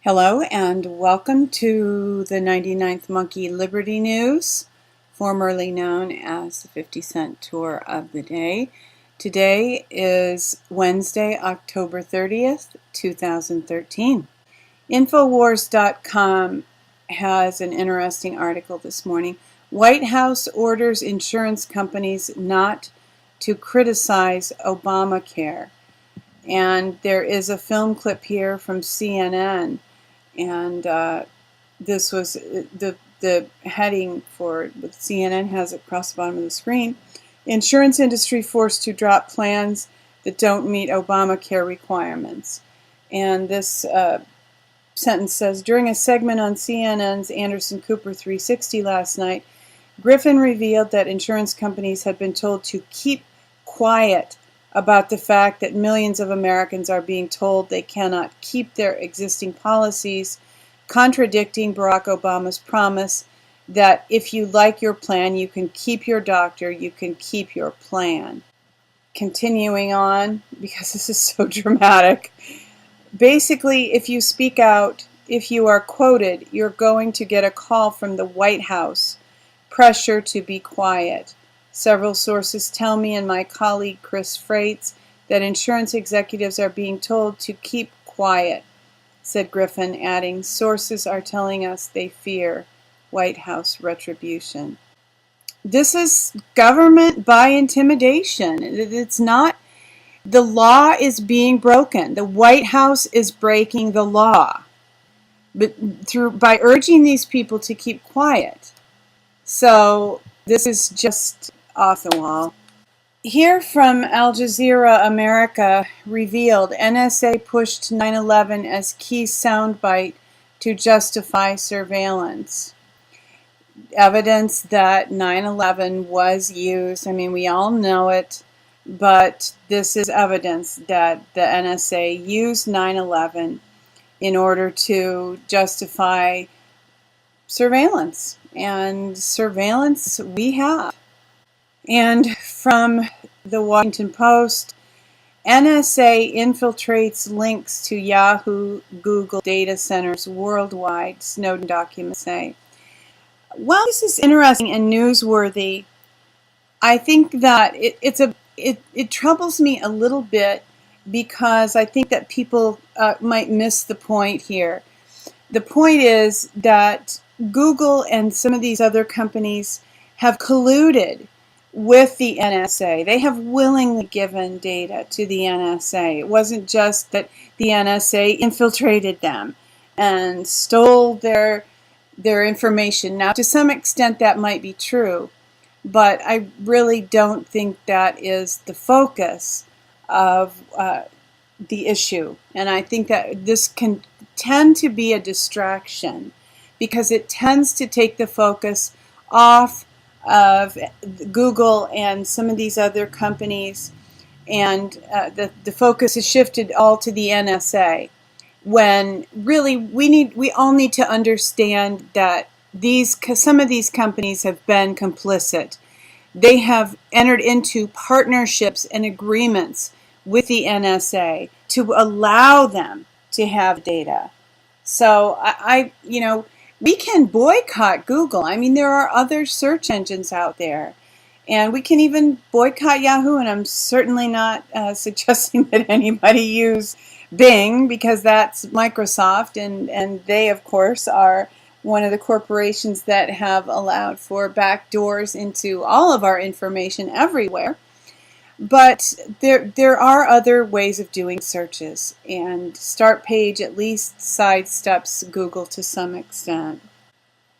Hello and welcome to the 99th Monkey Liberty News, formerly known as the 50-cent tour of the day. Today is Wednesday, October 30th, 2013. Infowars.com has an interesting article this morning. Whitehouse orders insurance companies not to criticize Obamacare. And there is a film clip here from CNN. And this was the heading for what CNN has across the bottom of the screen. Insurance industry forced to drop plans that don't meet Obamacare requirements. And this sentence says, during a segment on CNN's Anderson Cooper 360 last night, Griffin revealed that insurance companies had been told to keep quiet about the fact that millions of Americans are being told they cannot keep their existing policies, contradicting Barack Obama's promise that if you like your plan, you can keep your doctor, you can keep your plan. Continuing on, because this is so dramatic, basically, if you speak out, if you are quoted, you're going to get a call from the White House, pressure to be quiet. Several sources tell me and my colleague Fritz that insurance executives are being told to keep quiet, said Griffin, adding, sources are telling us they fear White House retribution. This is government by intimidation. It's not, the law is being broken. The White House is breaking the law but by urging these people to keep quiet. So this is just off the wall. Here from Al Jazeera America revealed NSA pushed 9/11 as key soundbite to justify surveillance. Evidence that 9/11 was used. I mean, we all know it, but this is evidence that the NSA used 9/11 in order to justify surveillance. And surveillance we have. And from the Washington Post, NSA infiltrates links to Yahoo, Google data centers worldwide, Snowden documents say. Well, this is interesting and newsworthy. I think that it troubles me a little bit because I think that people might miss the point here. The point is that Google and some of these other companies have colluded with the NSA. They have willingly given data to the NSA. It wasn't just that the NSA infiltrated them and stole their information. Now, to some extent, that might be true, but I really don't think that is the focus of the issue. And I think that this can tend to be a distraction because it tends to take the focus off of Google and some of these other companies, and the focus is shifted all to the NSA, when really we all need to understand that some of these companies have been complicit. They have entered into partnerships and agreements with the NSA to allow them to have data. So we can boycott Google. I mean, there are other search engines out there. And we can even boycott Yahoo. And I'm certainly not suggesting that anybody use Bing because that's Microsoft. And they, of course, are one of the corporations that have allowed for backdoors into all of our information everywhere. But there are other ways of doing searches, and Startpage at least sidesteps Google to some extent.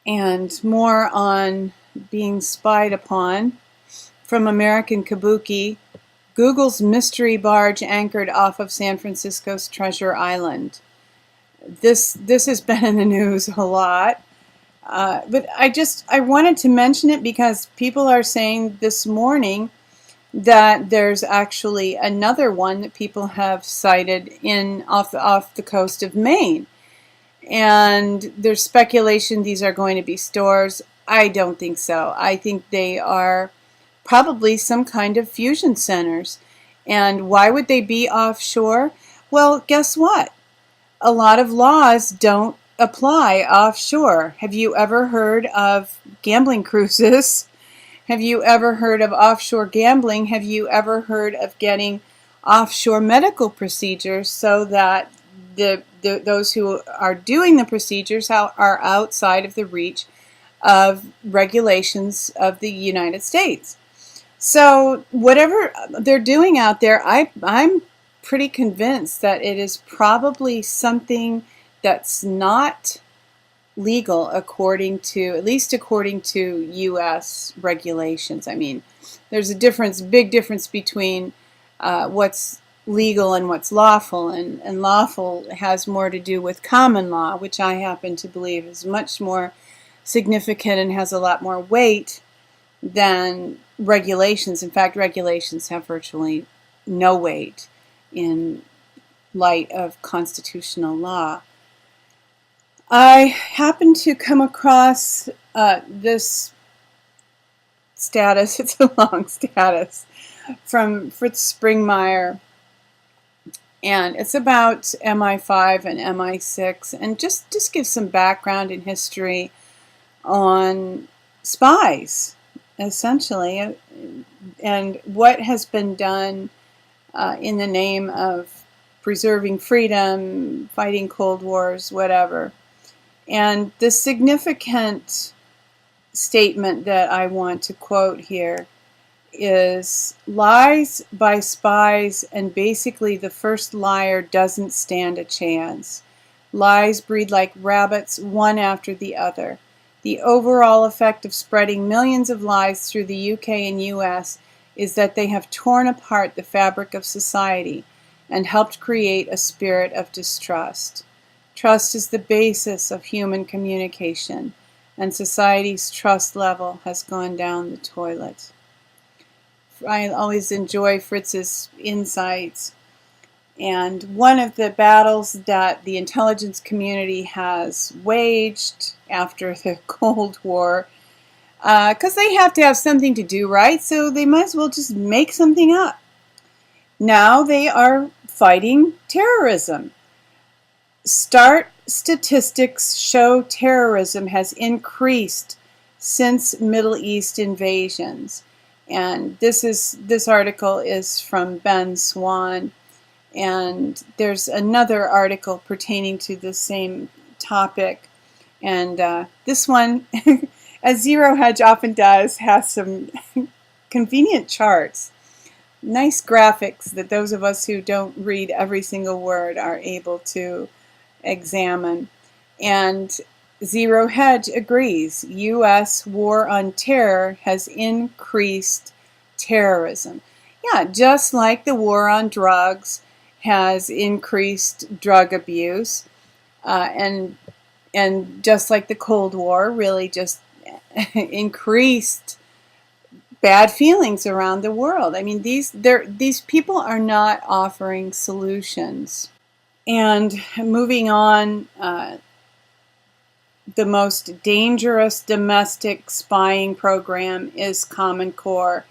And more on being spied upon from American Kabuki, Google's mystery barge anchored off of San Francisco's Treasure Island. This has been in the news a lot. But I wanted to mention it because people are saying this morning that there's actually another one that people have sighted off the coast of Maine. And there's speculation these are going to be stores. I don't think so. I think they are probably some kind of fusion centers. And why would they be offshore? Well, guess what? a lot of laws don't apply offshore. Have you ever heard of gambling cruises? Have you ever heard of offshore gambling? Have you ever heard of getting offshore medical procedures so that those who are doing the procedures are outside of the reach of regulations of the United States? So whatever they're doing out there, I'm pretty convinced that it is probably something that's not legal according to, at least according to U.S. regulations. I mean, there's a difference, big difference between what's legal and what's lawful, and lawful has more to do with common law, which I happen to believe is much more significant and has a lot more weight than regulations. In fact, regulations have virtually no weight in light of constitutional law. I happened to come across this status, it's a long status, from Fritz Springmeier, and it's about MI5 and MI6, and just give some background and history on spies, essentially, and what has been done in the name of preserving freedom, fighting Cold Wars, whatever. And the significant statement that I want to quote here is, lies by spies, and basically the first liar doesn't stand a chance. Lies breed like rabbits, one after the other. The overall effect of spreading millions of lies through the UK and US is that they have torn apart the fabric of society and helped create a spirit of distrust. Trust is the basis of human communication, and society's trust level has gone down the toilet. I always enjoy Fritz's insights, and one of the battles that the intelligence community has waged after the Cold War, because they have to have something to do, right? So they might as well just make something up. Now they are fighting terrorism. Statistics show terrorism has increased since Middle East invasions. And this article is from Ben Swan, and there's another article pertaining to the same topic. And this one, as Zero Hedge often does, has some convenient charts. Nice graphics that those of us who don't read every single word are able to examine. And Zero Hedge agrees. U.S. war on terror has increased terrorism. Yeah, just like the war on drugs has increased drug abuse, and just like the Cold War really just increased bad feelings around the world. I mean, these people are not offering solutions. And moving on, the most dangerous domestic spying program is Common Core.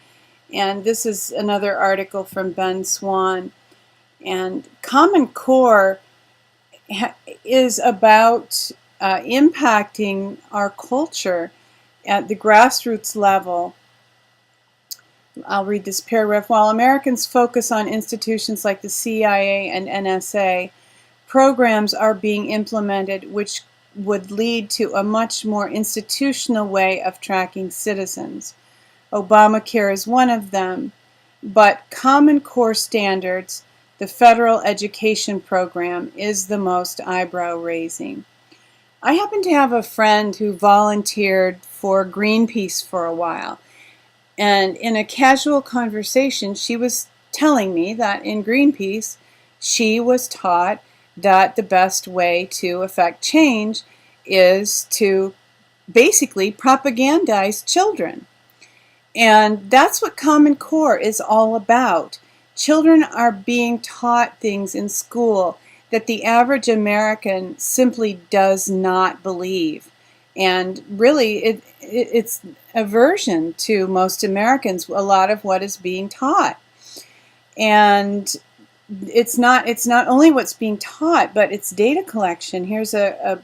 And this is another article from Ben Swan. And Common Core is about impacting our culture at the grassroots level. I'll read this paragraph. While Americans focus on institutions like the CIA and NSA, programs are being implemented which would lead to a much more institutional way of tracking citizens. Obamacare is one of them, but Common Core Standards, the federal education program, is the most eyebrow-raising. I happen to have a friend who volunteered for Greenpeace for a while, and in a casual conversation, she was telling me that in Greenpeace, she was taught that the best way to affect change is to basically propagandize children. And that's what Common Core is all about. Children are being taught things in school that the average American simply does not believe. And really, it's aversion to most Americans, a lot of what is being taught. And it's not only what's being taught, but it's data collection. Here's a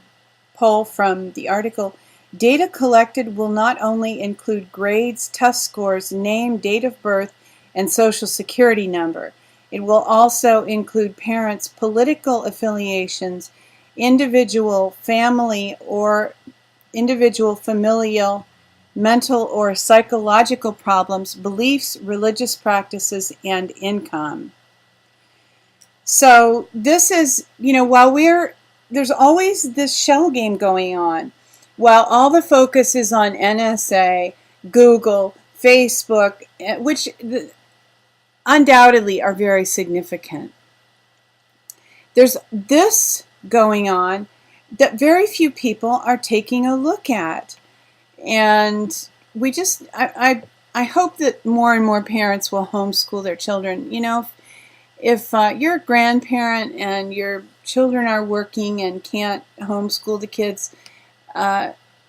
poll from the article. Data collected will not only include grades, test scores, name, date of birth, and social security number. It will also include parents' political affiliations, individual family or individual familial, mental or psychological problems, beliefs, religious practices, and income. So this is, while there's always this shell game going on. While all the focus is on NSA, Google, Facebook, which undoubtedly are very significant, there's this going on that very few people are taking a look at. And I hope that more and more parents will homeschool their children. If you're a grandparent and your children are working and can't homeschool the kids,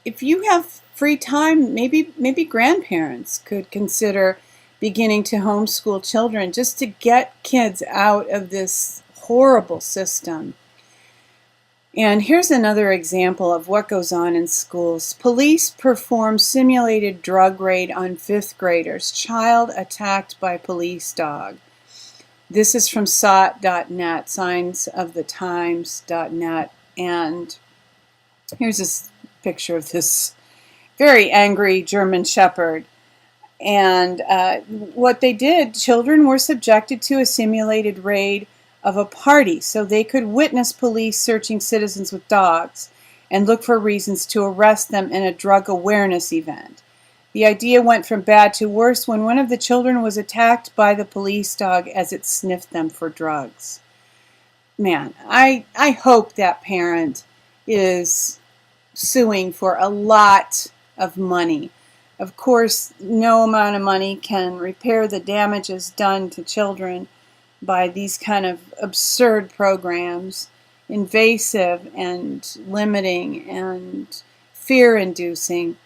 if you have free time, maybe grandparents could consider beginning to homeschool children just to get kids out of this horrible system. And here's another example of what goes on in schools. Police perform simulated drug raid on 5th graders. Child attacked by police dog. This is from SOT.net, signsofthetimes.net. And here's this picture of this very angry German Shepherd. And what they did, children were subjected to a simulated raid of a party so they could witness police searching citizens with dogs and look for reasons to arrest them in a drug awareness event. The idea went from bad to worse when one of the children was attacked by the police dog as it sniffed them for drugs. Man, I hope that parent is suing for a lot of money. Of course, no amount of money can repair the damages done to children by these kind of absurd programs, invasive and limiting and fear-inducing.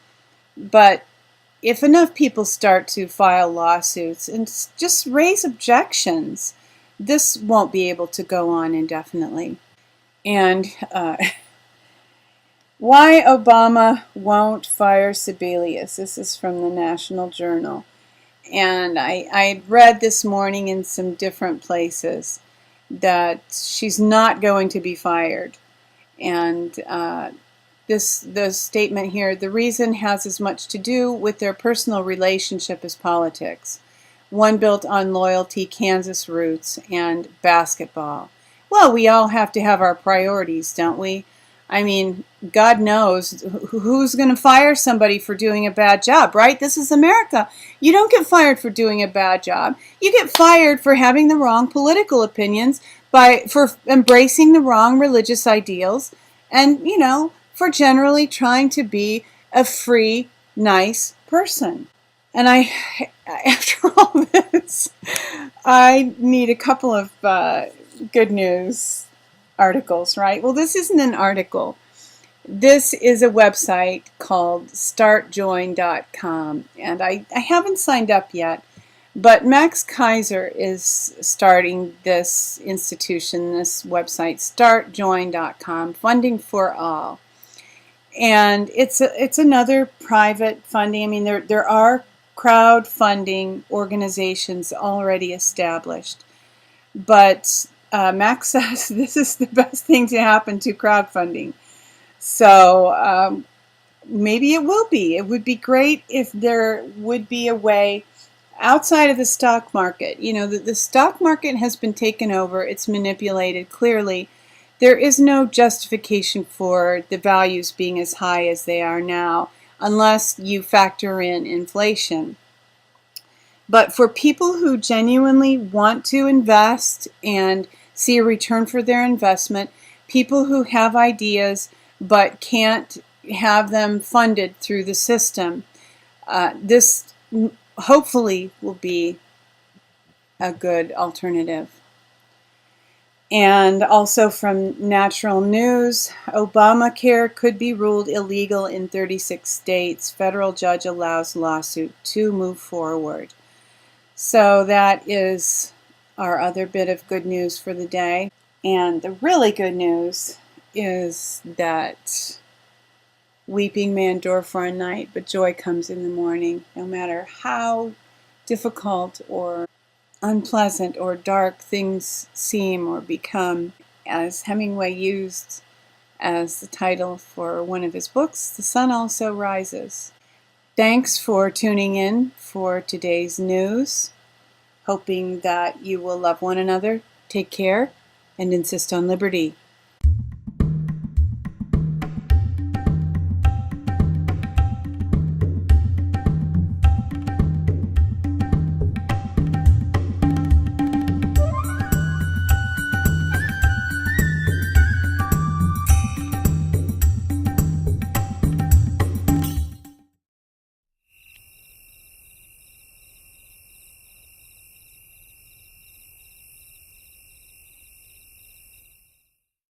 But if enough people start to file lawsuits and just raise objections, this won't be able to go on indefinitely. And why Obama won't fire Sebelius. This is from the National Journal. And I read this morning in some different places that she's not going to be fired. And the statement here, the reason has as much to do with their personal relationship as politics. One built on loyalty, Kansas roots, and basketball. Well, we all have to have our priorities, don't we? I mean, God knows who's going to fire somebody for doing a bad job, right? This is America. You don't get fired for doing a bad job. You get fired for having the wrong political opinions, for embracing the wrong religious ideals, and, for generally trying to be a free, nice person. And after all this, I need a couple of good news articles, right? Well, this isn't an article. This is a website called StartJoin.com, and I haven't signed up yet, but Max Kaiser is starting this institution, this website, StartJoin.com, funding for all. And it's another private funding. I mean, there are crowdfunding organizations already established, but Max says this is the best thing to happen to crowdfunding. So maybe it will be. It would be great if there would be a way outside of the stock market. The stock market has been taken over. It's manipulated. Clearly, there is no justification for the values being as high as they are now, unless you factor in inflation. But for people who genuinely want to invest and see a return for their investment, people who have ideas but can't have them funded through the system, this hopefully will be a good alternative. And also from Natural News, Obamacare could be ruled illegal in 36 states. Federal judge allows lawsuit to move forward. So that is our other bit of good news for the day. And the really good news is that weeping may endure for a night, but joy comes in the morning. No matter how difficult or unpleasant or dark things seem or become, as Hemingway used as the title for one of his books, the sun also rises. Thanks for tuning in for today's news. Hoping that you will love one another, take care, and insist on liberty.